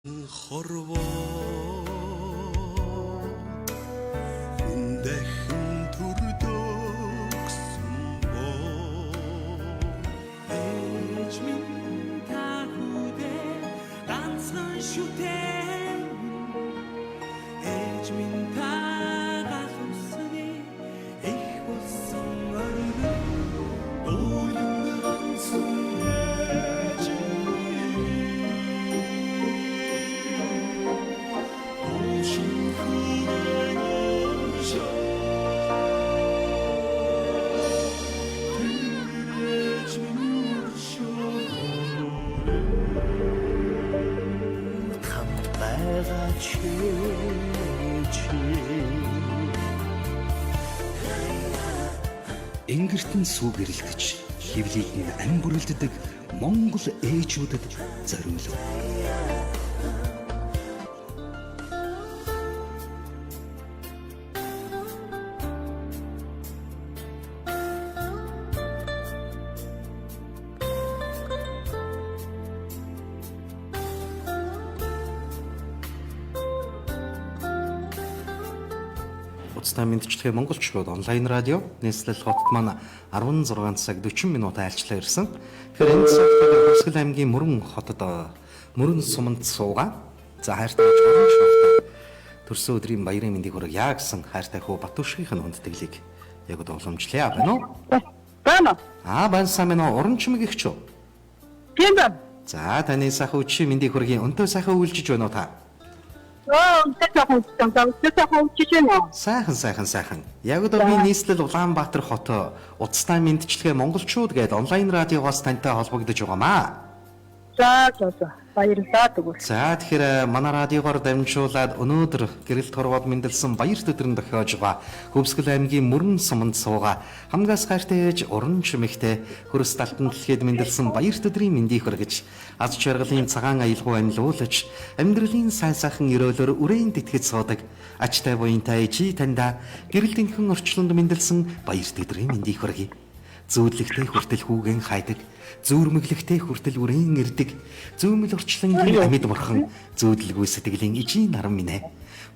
хорвоо хүндэхэн төрдөгсөн боо ээж минь та хүдээ ганцхан шүтээ ээж минь та галуусны их болсон орны ойлон ганцхан ээж Энгэртэн сүү гэрэлтэж хөвлийг нь ам бүрэлддэг Монгол ээжүүдэд зориулв. Уцтай мэдчилгээ монголчлууд онлайн радио нийслэл хотод маань 16 цаг 40 минут айлчлаа ирсэн. Тэгэхээр энэ цагт Хувьсгал аймгийн Мөрөн хотод Мөрөн суманд суугаа. За хайртай оронч болтой. Төрсөн өдрийн баярын мэндийг хүргье гэсэн хайртай хүү Батүшгийн хүндэтгэлийг яг уламжлая байна уу? Байна. Байна сайн байна уу? Оронч мэгч үү? Тийм байна. За таны сайхан өчиг мэндийг хүргье. Өнтөө сайхан үйлчиж байна уу та? Сайхан. Яг одоо би нийслэл Улаанбаатар хот Уцтай мэдчилгээ монголчууд гээд онлайн радиогоос тантай холбогдож байгаамаа. За. Баярлалаа тэгвэл. За тэгэхээр манай радиогоор дамжуулаад өнөөдөр гэрэлт хорвоод мэндэлсэн баярт өдрөнд дохиож байгаа Хувьсгал аймгийн Мөрөн суманд суугаа хамгаас хайртай ээж уранч мэгтэй хөрс талтан дэлхийд мэндэлсэн баярт өдрийн мэндийг хүргэж аз жаргалын цагаан аялгау амьлуулж амьдралын сайн сайхан өрөөлөөр үрэн тэтгэж суудаг ачтай буянтай ээжи танда гэрэлтийнхэн орчлонд мэндэлсэн баярт өдрийн мэндийг хүргэе. Зүүдлэгтэй хүртэл хүүгэн хайдаг, зүүрмэглэгтэй хүртэл үрэн ирдэг, зүүмэл орчлонгийн амьд бурхан, зүүдлэггүй сэтгэлийн ижийн наран минь.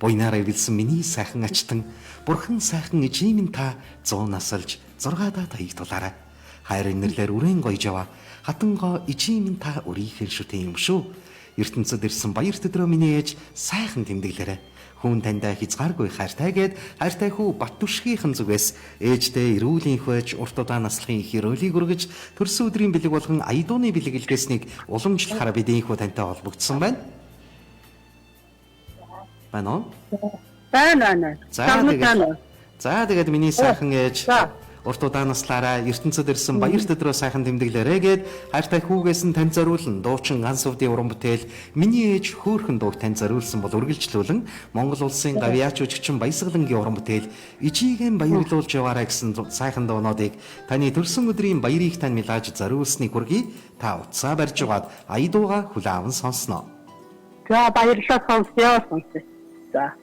Буйнаараа эвэлсэн миний сайхан ачтан, бурхан сайхан ижийн минь та 100 насалж 6 таийг тулаарай. Хайр инэрлэр үрэн гоёж аваа, хатанго ижийн минь та өрийнхэн шүтэн юм шүү. ертөнцөд ирсэн баярт өдрөө миний ээж сайхан тэмдэглээрэй. Хүн таньдаа хязгааргүй хайртай гээд хайртай хүү Батүшгийнхэн зүгээс ээждээ эрүүлийн хөөж урт удаа наслахын их өрөөлийг өргөж төрсөн өдрийн бэлэг болгон аядууны бэлэг илгээснийг уламжлахаараа бидийнхүү тантай холбогдсон байна. Байна уу? Байна. За тэгээд миний сайхан ээж урт удаа наслаараа ертөнцөд ирсэн баярт өдрөө сайхан тэмдэглээрэй гээд хайртай хүүгээс нь танд зориулсан дуучин ганц увдын уран бүтээл миний ээж хөөхөн дууг танд зориулсан бол үргэлжлүүлэн Монгол улсын гавьяач үжигчин Баясгалангийн уран бүтээл ижиигэн баярлуулж яваарай гэсэн сайхан дуунуудыг таны төрсөн өдрийн баярыг тань мэлааж зориулсныг хүргэе. Та утсаа барьж угаад аядууга хүлээвэн сонсноо. За баярлалаа сонсё. За.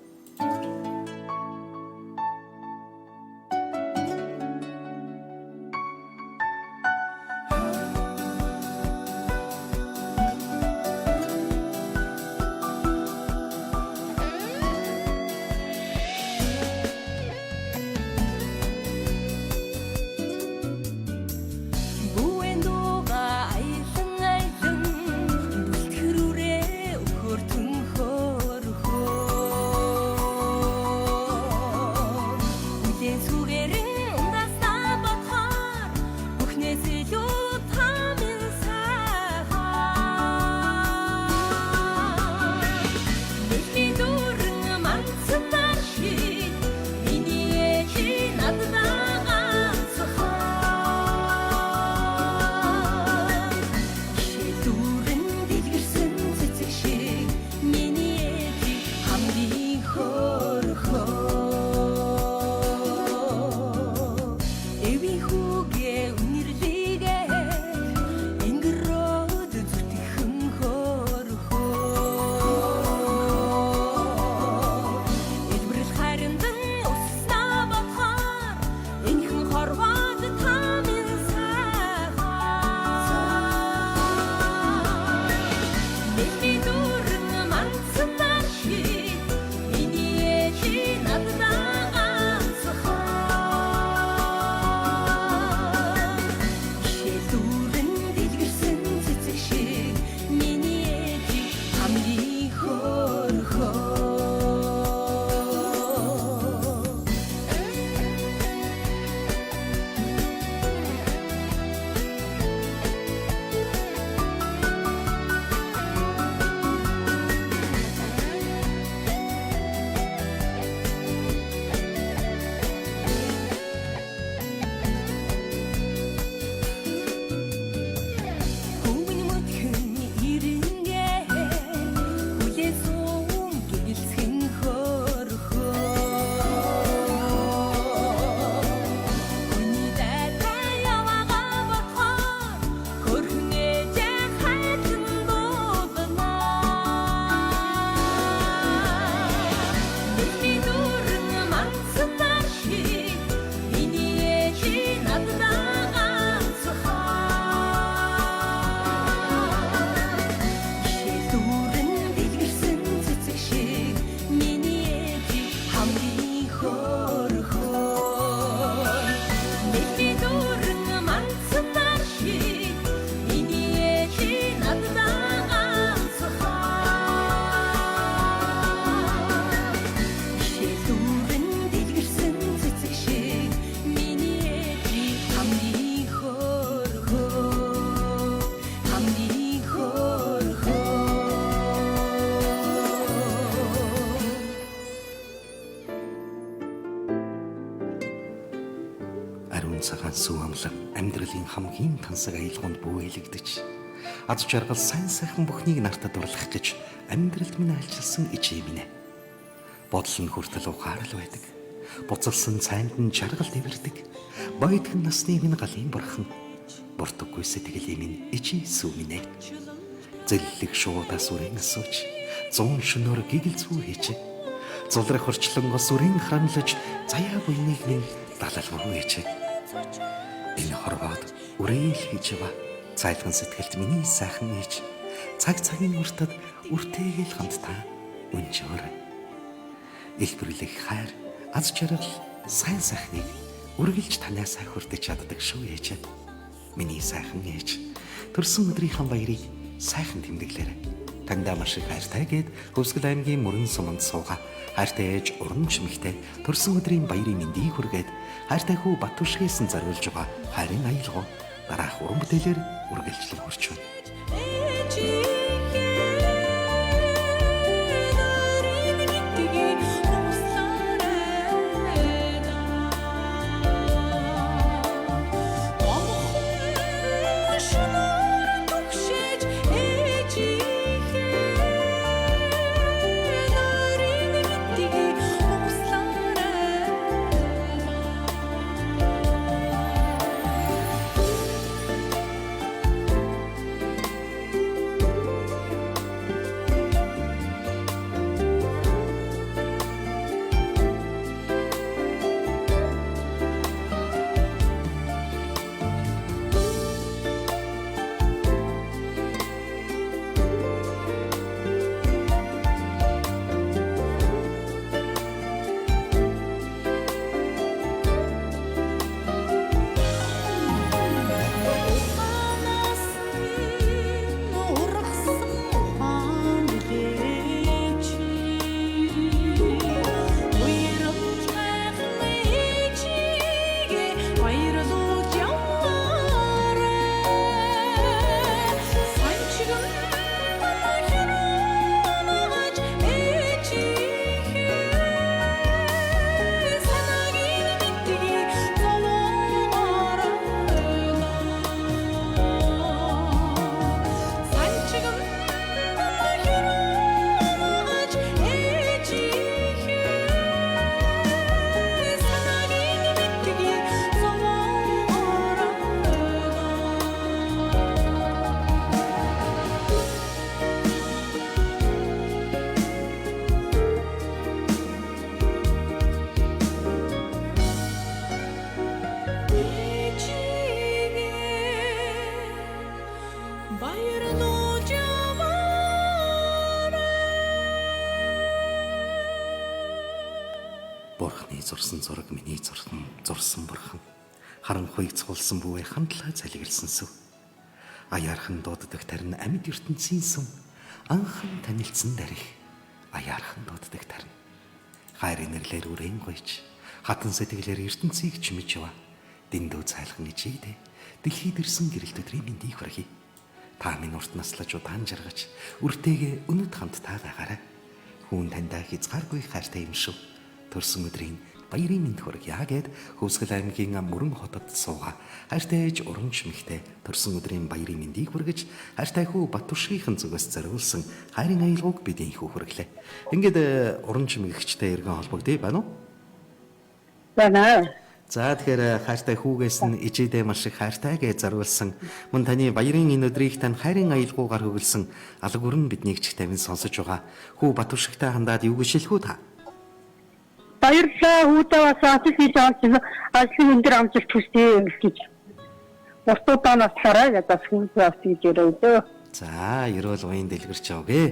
Орон цагаан сүм амлан амьдралын хамгийн тансаг аялгаунд бүэлэгдэж ад жаргал сайн сайхан бүхнийг нартад дурлах гэж амьдралд минь альчилсан ичээ минь. Бодол нь хүртэл ухаарал байдаг. Буцалсан цайнд нь жаргал дэвэрдэг. Бойтгон насны минь галын бурхан. Буртаггүй сэтгэлийн минь ичээ сүм минь. Зэллэг шуудаас үрэн асууж, 100 шөнөөр гигэл зүү хийж. Зулрах орчлон гос үрэн храмлаж, заяа буйныг минь далалгүй хийж. Энэ хорвоод үрээл хийж ба цайлган сэтгэлд миний сайхан ээж цаг цагийн уртад үртэйгэл хамтдаа өнжөөр. Их бүрлэх хайр аз жаргал сайн сайхныг үргэлж танаас хайхурдаж чаддаг шүү ээж. Миний сайхан ээж төрсөн өдрийнхөө баярыг сайхан тэмдэглээрэй. Тандаа маш их хайртай гэд Хөвсгөл аймгийн Мөрөн суманд сууга. Хайртай ээж уран чимэгтэй төрсөн өдрийн баярын мэндийг хүргээд хайртай хүү Батүшгээс нь зориулж байгаа хайрын аялал дараах уран бүтээлээр үргэлжлэн хурч байна. Бурхны зурсан зураг миний зурсан бурхан. Харанхуйг цуулсан бүвэ хамтлаа залгилсан сүв. Аяархан дууддаг тарин амьд ертөнцийн сүм. Анхан танилцсан дарих аяархан дууддаг тарин. Хайрын нэрлэр үрэн гойч хатан сэтгэлээр ертөнцийг чимэж ява. Дэндүү цайлган ичээдэ дэлхийд ирсэн гэрэлт өдрийн мэндийг хүргэе. Та минь урт наслаж удаан жаргаж үртэйгээ өнөд хамтдаа байгаарай. Хүн таньдаа хязгааргүй хайртай юм шүү. Төрсөн өдрийн баярын мэнд хүргье гэд Хөвсгөл аймгийн Мөрөн хотод сууга. Хайртай ээж уран чимэгтэй төрсөн өдрийн баярын мэндийг хүргэж хайртай хүү Батүшгийнхэн зүгээс зориулсан хайрын аялгауг бидний хүү хүргэлээ. Ингээд уран чимэгчтэй иргэн холбогдъё байна уу? Байна. За тэгэхээр хайртай хүүгээс нь ичээдээ маш их хайртай гэж зориулсан мөн таны баярын энэ өдрийг тань хайрын аялгаугаар хөвлөсөн алга өрн биднийг ч тавин сонсож байгаа. Хүү Батүшгтай хандаад юу гişэлхүү та? Баярлалаа үүдээ бас ажил хийж байгаа ажлын өндөр амжилт хүсье гэж. Уртудаа наслаарай гэдэг хүнсээ авчиж өрөөдөө. За, ерөөл уян дэлгэрч явгээ.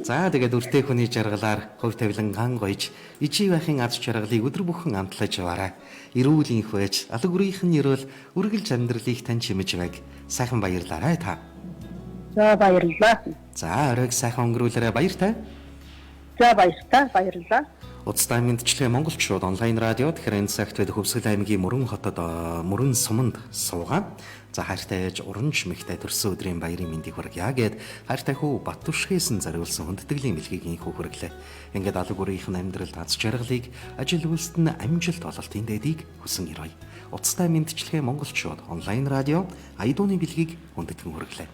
За, тэгээд үртэй хүний жаргалаар хувь тавилан ган гойж, ичи байхын аз жаргалыг өдөр бүхэн амтлаж яваарай. Эрүүл инх байж, алга өрийнх нь ерөөл үргэлж амьдралыг тань чимэж байг. Сайхан баярлаарай та. За, баярлалаа. За, оройг сайхан өнгөрүүлээрэй баяртай. За, баярлалаа. Уцтай мэдчлэгээ монголчууд онлайн радио тэгэхээр энэ цагт бид Хөвсгөл аймгийн Мөрөн хотод Мөрөн суманд суугаа. За хайртай ээж Уранч мэгтэй төрсөн өдрийн баярын мэндийг хүргье гэд хайртай хүү Баттүшхээсэн зориулсан хүндэтгэлийн мэлгийг инхүү хүргэлээ. Ингээд алга бүрийнх нь амьдралд аз жаргалыг ажил үйлсэд нь амжилт ололтын дэдийг хүсэн ирвэ. Уцтай мэдчлэгээ монголчууд онлайн радио Айдууны бэлгийг хүндэтгэн хүргэлээ.